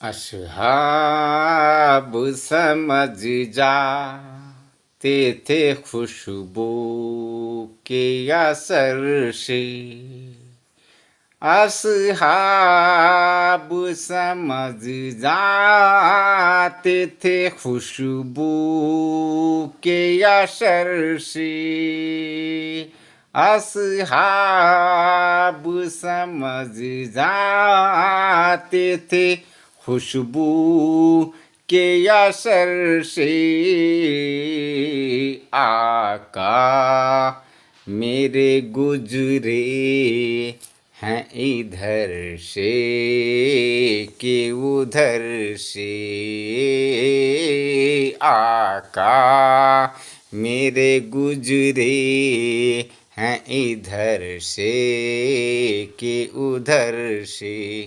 असहाब समझ जाते थे खुशबू के असर से। असहाब समझ जाते थे खुशबू के असर से। असहाब समझ जाते थे खुशबू के असर से। आका मेरे गुजरे हैं इधर से कि उधर से। आका मेरे गुजरे हैं इधर से कि उधर से।